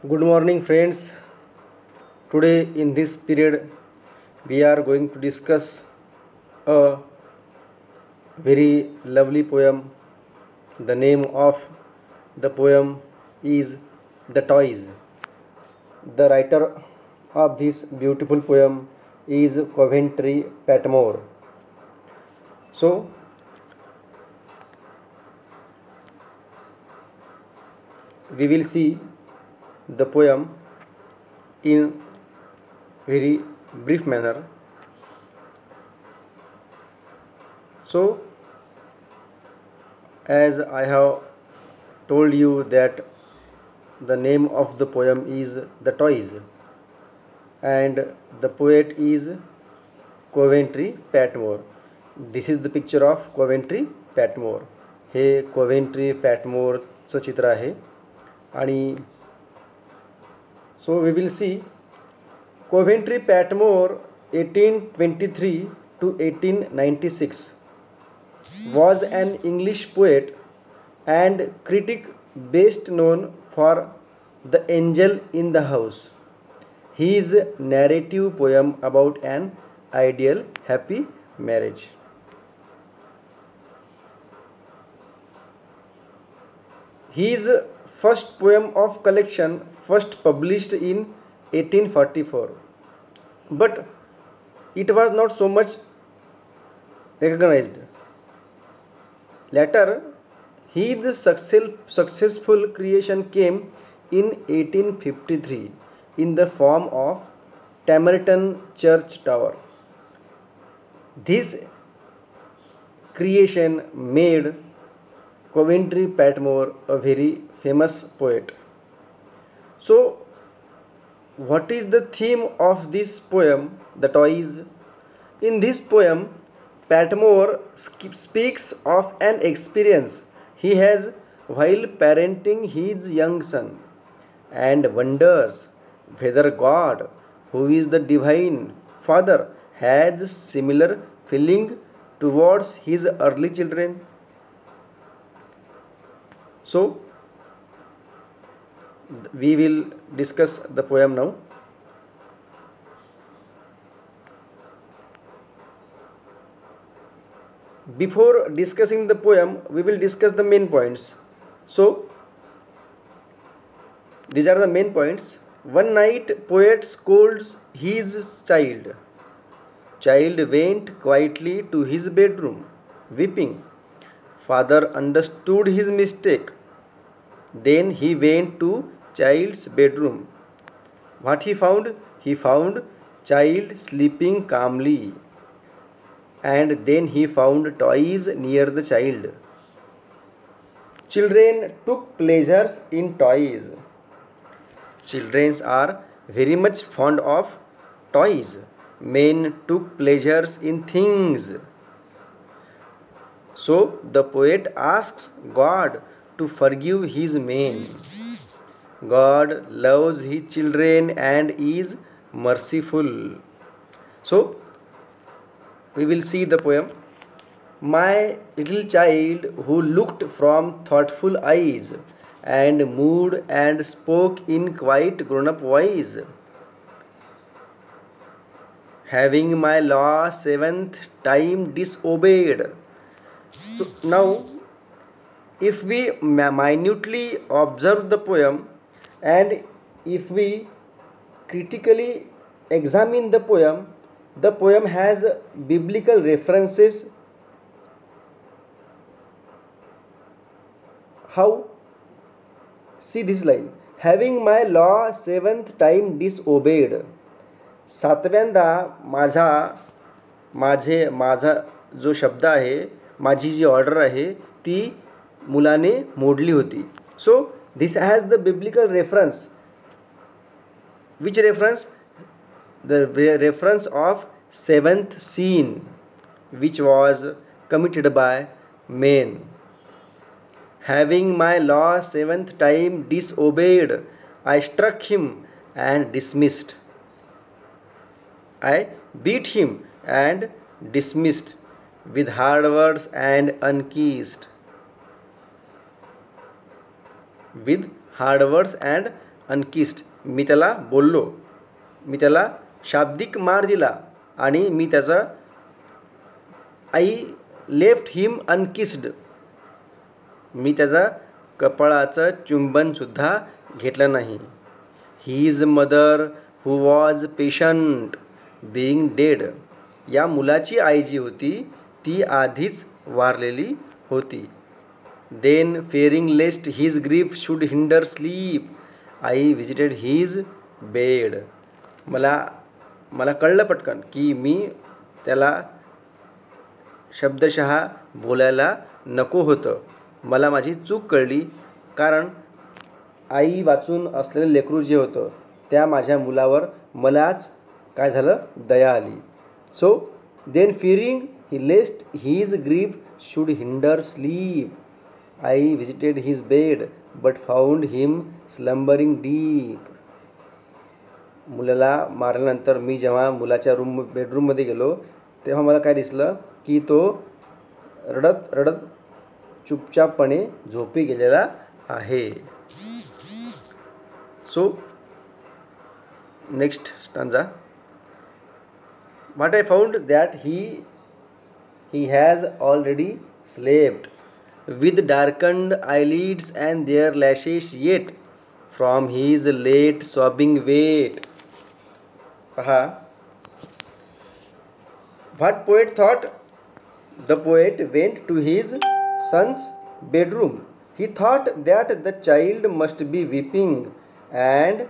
Good morning, friends. Today, in this period, we are going to discuss a very lovely poem. The name of the poem is The Toys. The writer of this beautiful poem is Coventry Patmore. So, we will see the poem in very brief manner. So, as I have told you that the name of the poem is The Toys and the poet is Coventry Patmore. This is the picture of Coventry Patmore. Hey Coventry Patmoreचं चित्र आहे आणि so we will see Coventry Patmore 1823 to 1896 was an English poet and critic best known for The Angel in the House. His narrative poem about an ideal happy marriage. His first poem of collection first published in 1844, but it was not so much recognized. Later, his successful creation came in 1853 in the form of Tamerton Church Tower. This creation made Coventry Patmore a very famous poet. So, what is the theme of this poem, The Toys? In this poem, Patmore speaks of an experience he has while parenting his young son and wonders whether God, who is the divine father, has similar feeling towards his early children. So, we will discuss the poem now. Before discussing the poem, we will discuss the main points. So, these are the main points. One night, poet scolds his child. Child went quietly to his bedroom, weeping. Father understood his mistake. Then he went to child's bedroom. What he found? He found child sleeping calmly. And then he found toys near the child. Children took pleasures in toys. Children are very much fond of toys. Men took pleasures in things. So the poet asks God to forgive his men. God loves his children and is merciful. So we will see the poem. My little child who looked from thoughtful eyes and moved and spoke in quite grown-up voice, having my law seventh time disobeyed. So now, if we minutely observe the poem and if we critically examine the poem has biblical references. How? See this line. Having my law seventh time disobeyed. सातव्यांदा माझा जो शब्द आहे, माझी जी order आहे ती मुलाने मोडली होती. So this has the biblical reference. Which reference? The reference of seventh sin which was committed by men. Having my law seventh time disobeyed, I struck him and dismissed. I beat him and dismissed with hard words and unkissed. With hard words and अनकिस्ड, मी त्याला बोललो, मी त्याला शाब्दिक मार दिला आणि मी त्याचा आय left him अनकिस्ड, मी त्याचा कपाळाचं चुंबनसुद्धा घेतलं नाही. His mother who was patient being dead, या मुलाची आई जी होती ती आधीच वारलेली होती. Then fearing lest his grief should hinder sleep, I visited his bed. मला कळलं पटकन की मी त्याला शब्दशः बोलायला नको होतं. मला माझी चूक कळली, कारण आई वाचून असलेलं लेकरू जे होतं त्या माझ्या मुलावर मलाच काय झालं, दया आली. So then fearing he lest his grief should hinder sleep, I visited his bed but found him slumbering deep. मुलाला मारल्यानंतर मी जेव्हा मुलाच्या बेडरूममध्ये गेलो तेव्हा मला काय दिसलं की तो रडत रडत चुपचापपणे झोपी गेलेला आहे. So next stanza. What I found that he has already slept with darkened eyelids and their lashes yet from his late sobbing weight. पहा, what poet thought? The poet went to his son's bedroom. He thought that the child must be weeping and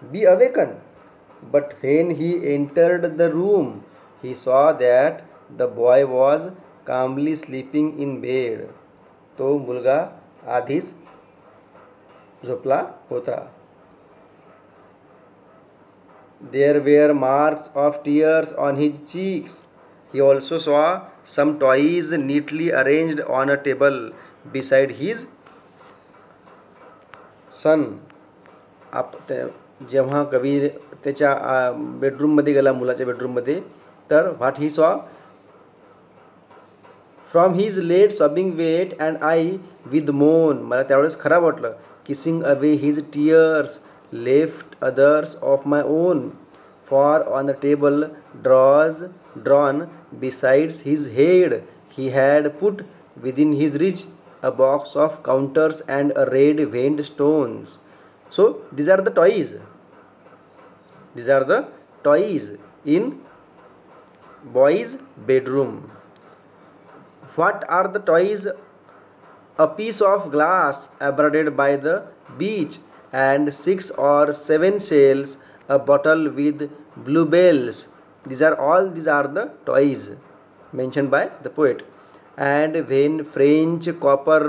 be awakened. But when he entered the room, he saw that the boy was calmly sleeping in bed. तो मुलगा आधीच झोपला होता. There were marks of tears on his cheeks. He also saw some toys neatly arranged on a table beside his son. जेव्हा कवी त्याच्या बेडरूममध्ये गेला, मुलाच्या बेडरूममध्ये, तर what he saw from his late sobbing wet and I with moan. मला त्यावेळेस खराब वाटलं. Kissing away his tears left others of my own for on the table drawn besides his head he had put within his reach a box of counters and a red veined stones. So these are the toys. These are the toys in boy's bedroom. What are the toys? A piece of glass eroded by the beach and 6 or 7 shells, a bottle with bluebells. These are the toys mentioned by the poet. And when French copper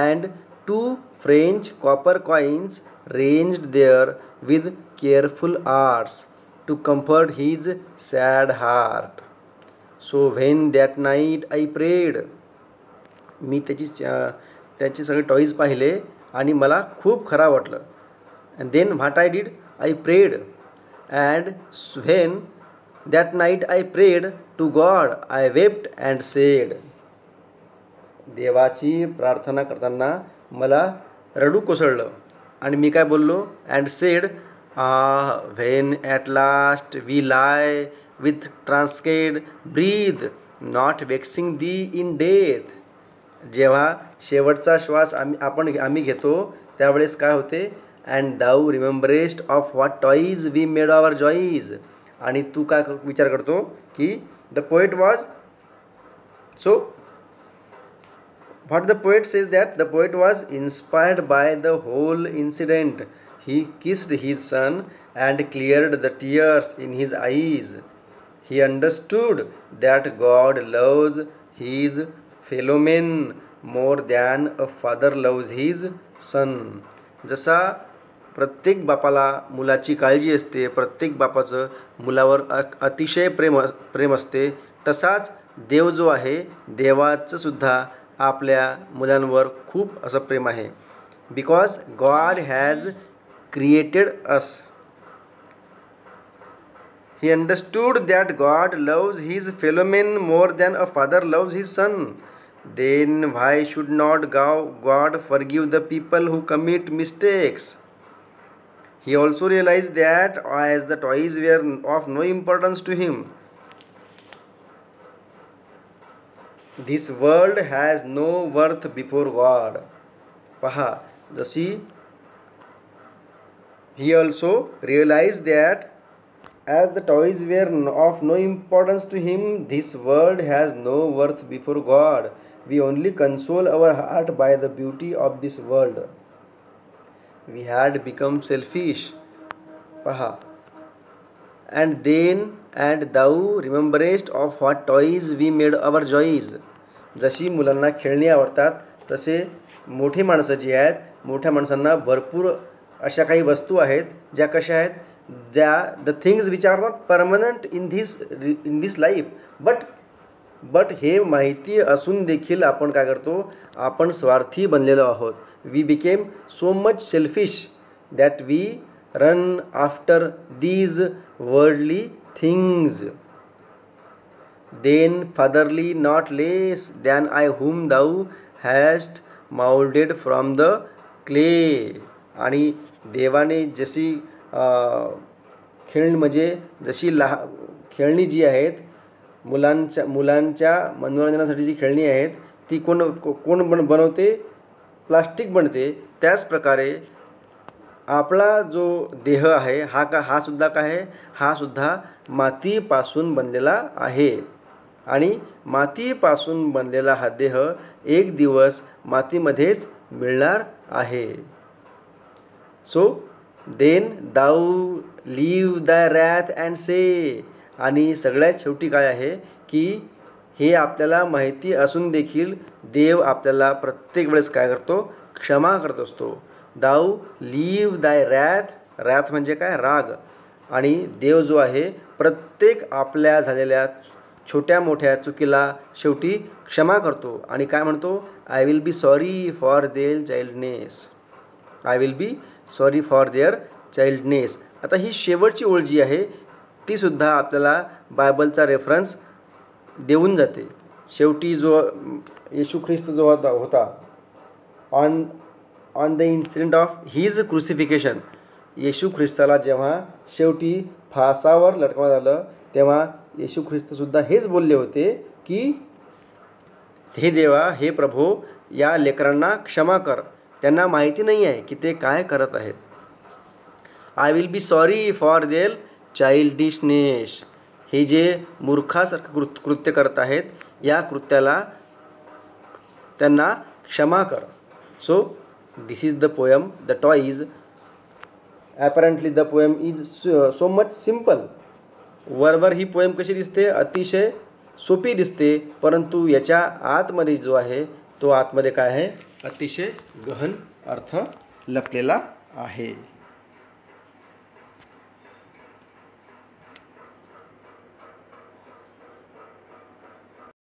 and 2 French copper coins ranged there with careful arts to comfort his sad heart. So when that night I prayed, मी त्याचे सगळे toys पाहिले आणि मला खूप खराब वाटलं. and then what I did, I prayed, and when that night I prayed to God, I wept and said. देवाची प्रार्थना करताना मला रडू कोसळलं आणि मी काय बोललो, and said, when at last we lie with tranced breath not vexing thee in death. जेव्हा शेवटचा श्वास आम्ही घेतो त्यावेळेस काय होते, and thou rememberest of what toys we made our joys. आणि तू काय विचार करतो की the poet was, so what the poet says that the poet was inspired by the whole incident. He kissed his son and cleared the tears in his eyes. He understood that God loves his fellow men more than a father loves his son. जसा प्रत्येक बापाला मुलाची काळजी असते, प्रत्येक बापाचं मुलावर अतिशय प्रेम असते, तसाच देव जो आहे देवाचं सुद्धा आपल्या मुलांवर खूप असं प्रेम आहे. Because God has created us. He understood that God loves his fellow men more than a father loves his son. Then why should not God forgive the people who commit mistakes. He also realized that as the toys were of no importance to him, this world has no worth before God. पहा, जशी he also realized that as the toys were of no importance to him, this world has no worth before God. We only console our heart by the beauty of this world. We had become selfish. Paha. And thou rememberest of what toys we made our joys. जशी मुलांना खेळणी आवडतात तसे मोठी माणसं जी आहेत, मोठ्या माणसांना भरपूर अशा काही वस्तू आहेत ज्या कशा आहेत, ज्या the things which are not permanent in this life. But हे माहिती असून देखील आपण काय करतो, आपण स्वार्थी बनलेलो आहोत. We became so much selfish that we run after these worldly things. Then fatherly not less than I whom thou hast molded from the clay. आणि देवाने जशी खेळणी म्हणजे जशी खेळणी जी आहेत, मुलांच्या मनोरंजनासाठी जी खेळणी आहेत ती कोण बनवते, प्लास्टिक बनते. त्याच प्रकारे आपला जो देह आहे हा सुद्धा काय आहे, हा सुद्धा मातीपासून बनलेला आहे. आणि मातीपासून बनलेला हा देह एक दिवस मातीमध्येच मिळणार आहे. सो देन दाऊ लीव दाय रॅथ अँड से. आणि सगळ्यात शेवटी काय आहे की हे आपल्याला माहिती असून देखील देव आपल्याला प्रत्येक वेळेस काय करतो, क्षमा करत असतो. दाऊ लीव दाय रॅथ म्हणजे काय, राग. आणि देव जो आहे प्रत्येक आपल्या झालेल्या छोट्या मोठ्या चुकीला शेवटी क्षमा करतो. आणि काय म्हणतो, I will be sorry for their childness. I will be sorry for their childness. आता ही शेवटची ओळ जी आहे ती सुद्धा आपल्याला बायबलचा रेफरन्स देऊन जाते. शेवटी जो येशू ख्रिस्त जो होता on the incident of his crucifixion, येशू ख्रिस्ताला जेव्हा शेवटी फासावर लटकवण्यात आलं तेव्हा येशू ख्रिस्तसुद्धा हेच बोलले होते की हे देवा, हे प्रभो, या लेकरांना क्षमा कर, त्यांना माहिती नाही आहे की ते काय करत आहेत. I will be sorry for their childishness. हे जे मूर्खासारखं कृत्य करत आहेत या कृत्याला त्यांना क्षमा कर. So this is the poem the toys. Apparently the poem is so much simple. वरवर ही पोएम कशी दिसते, अतिशय सोपी दिसते, परंतु याच्या आतमध्ये जो आहे तो आतमध्ये काय आहे, अतिशय गहन अर्थ लपलेला आहे.